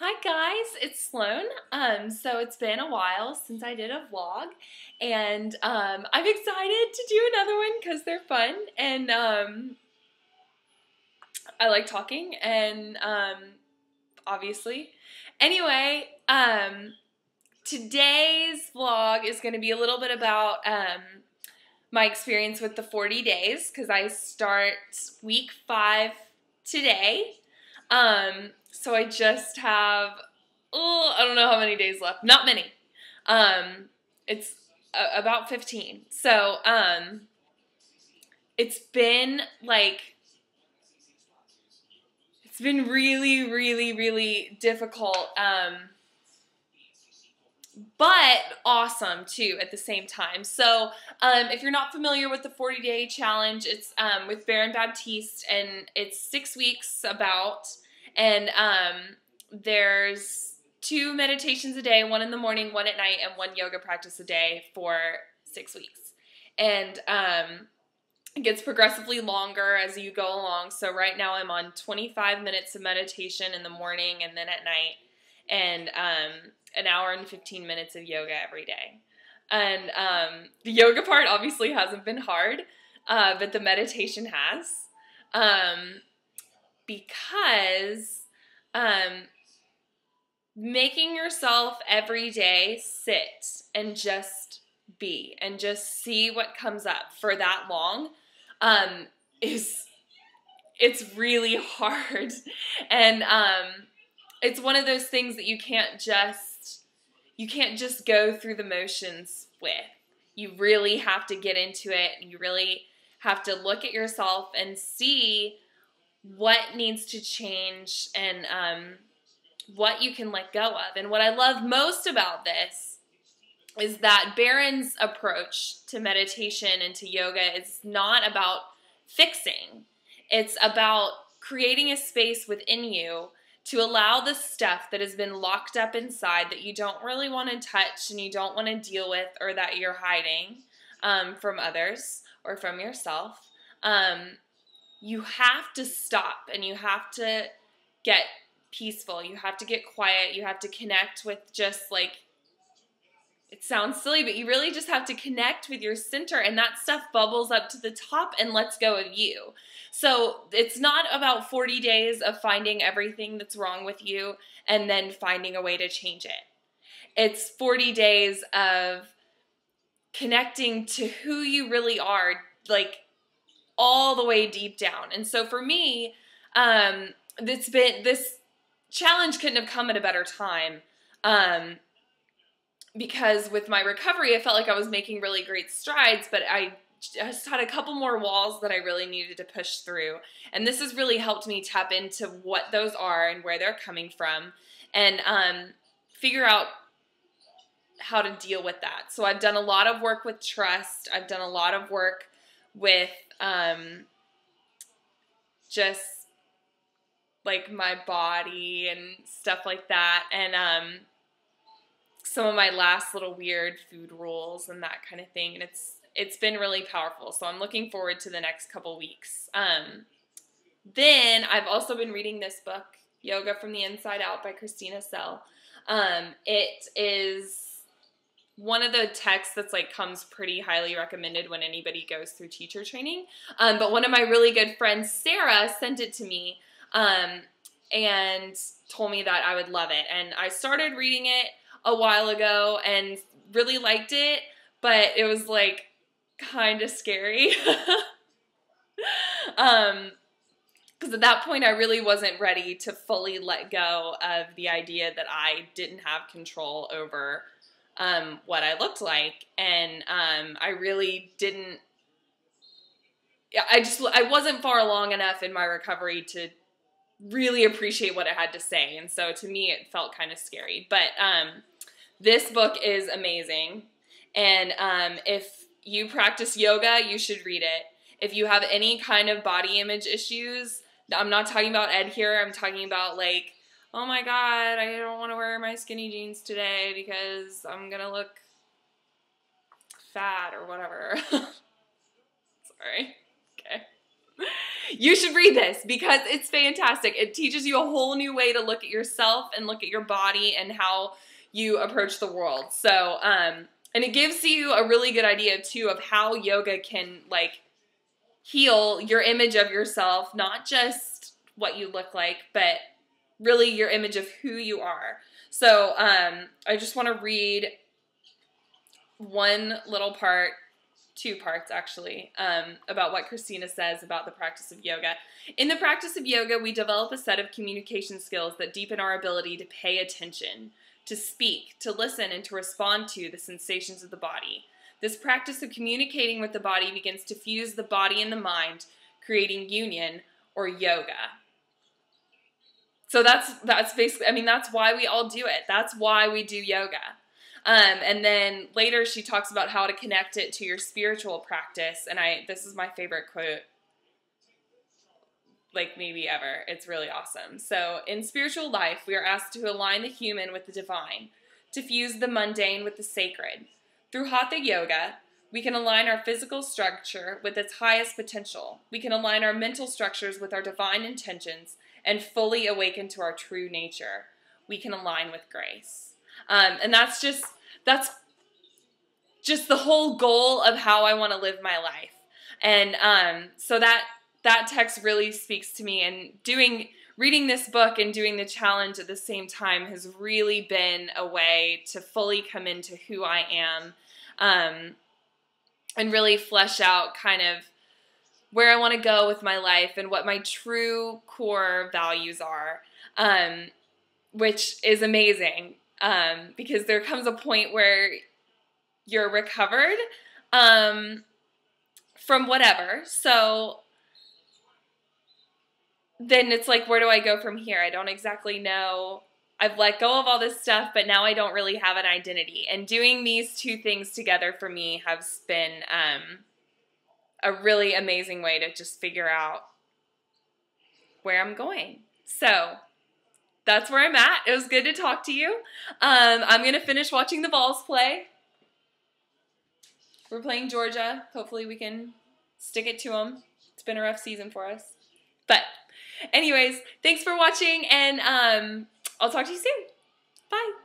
Hi guys, it's Sloan. So it's been a while since I did a vlog, and I'm excited to do another one because they're fun, and I like talking, and obviously. Anyway, today's vlog is going to be a little bit about my experience with the 40 days because I start week 5 today. So I just have, I don't know how many days left. Not many. It's about 15. So, it's been really, really, really difficult. But awesome too at the same time. So, if you're not familiar with the 40-day challenge, it's with Baron Baptiste, and it's 6 weeks about, and there's 2 meditations a day, 1 in the morning, 1 at night, and 1 yoga practice a day for 6 weeks. And it gets progressively longer as you go along. So right now I'm on 25 minutes of meditation in the morning and then at night, and an hour and 15 minutes of yoga every day. And the yoga part obviously hasn't been hard, but the meditation has, because making yourself every day sit and just be and just see what comes up for that long it's really hard. And it's one of those things that you can't just go through the motions with. You really have to get into it. You really have to look at yourself and see what needs to change, and what you can let go of. And what I love most about this is that Baron's approach to meditation and to yoga is not about fixing. It's about creating a space within you to allow the stuff that has been locked up inside that you don't really want to touch and you don't want to deal with, or that you're hiding from others or from yourself. You have to stop, and you have to get peaceful. You have to get quiet. You have to connect with just it sounds silly, but you really just have to connect with your center, and that stuff bubbles up to the top and lets go of you. So it's not about 40 days of finding everything that's wrong with you and then finding a way to change it. It's 40 days of connecting to who you really are, all the way deep down. And so for me, this challenge couldn't have come at a better time. Because with my recovery, I felt like I was making really great strides, but I just had a couple more walls that I really needed to push through. And this has really helped me tap into what those are and where they're coming from, and figure out how to deal with that. So I've done a lot of work with trust. I've done a lot of work with just my body and stuff like that. And some of my last little weird food rules and that kind of thing, and it's been really powerful. So I'm looking forward to the next couple weeks. Then I've also been reading this book, Yoga from the Inside Out by Christina Sell. It is one of the texts that's comes pretty highly recommended when anybody goes through teacher training. But one of my really good friends, Sarah, sent it to me and told me that I would love it. And I started reading it a while ago and really liked it, but it was kind of scary. Because at that point I really wasn't ready to fully let go of the idea that I didn't have control over what I looked like. And I really didn't, I wasn't far along enough in my recovery to really appreciate what it had to say. And so to me it felt kind of scary. But this book is amazing. And if you practice yoga, you should read it. If you have any kind of body image issues, I'm not talking about Ed here, I'm talking about oh my God, I don't want to wear my skinny jeans today because I'm going to look fat or whatever. Sorry. Okay. You should read this because it's fantastic. It teaches you a whole new way to look at yourself and look at your body and how you approach the world. So, and it gives you a really good idea too of how yoga can like heal your image of yourself, not just what you look like, but really your image of who you are. So, I just want to read one little part, two parts actually, about what Christina says about the practice of yoga. In the practice of yoga, we develop a set of communication skills that deepen our ability to pay attention, to speak, to listen, and to respond to the sensations of the body. This practice of communicating with the body begins to fuse the body and the mind, creating union or yoga. So that's basically, I mean, that's why we all do it. That's why we do yoga. And then later she talks about how to connect it to your spiritual practice. And this is my favorite quote, like maybe ever. It's really awesome. So in spiritual life, we are asked to align the human with the divine, to fuse the mundane with the sacred. Through Hatha Yoga, we can align our physical structure with its highest potential. We can align our mental structures with our divine intentions and fully awaken to our true nature. We can align with grace. And that's just the whole goal of how I want to live my life. And so that text really speaks to me, and reading this book and doing the challenge at the same time has really been a way to fully come into who I am, and really flesh out kind of where I want to go with my life and what my true core values are, which is amazing. Because there comes a point where you're recovered from whatever. So then it's like, where do I go from here? I don't exactly know. I've let go of all this stuff, but now I don't really have an identity. And doing these two things together for me has been a really amazing way to just figure out where I'm going. So that's where I'm at. It was good to talk to you. I'm going to finish watching the Vols play. We're playing Georgia. Hopefully we can stick it to them. It's been a rough season for us. But anyways, thanks for watching, and I'll talk to you soon. Bye.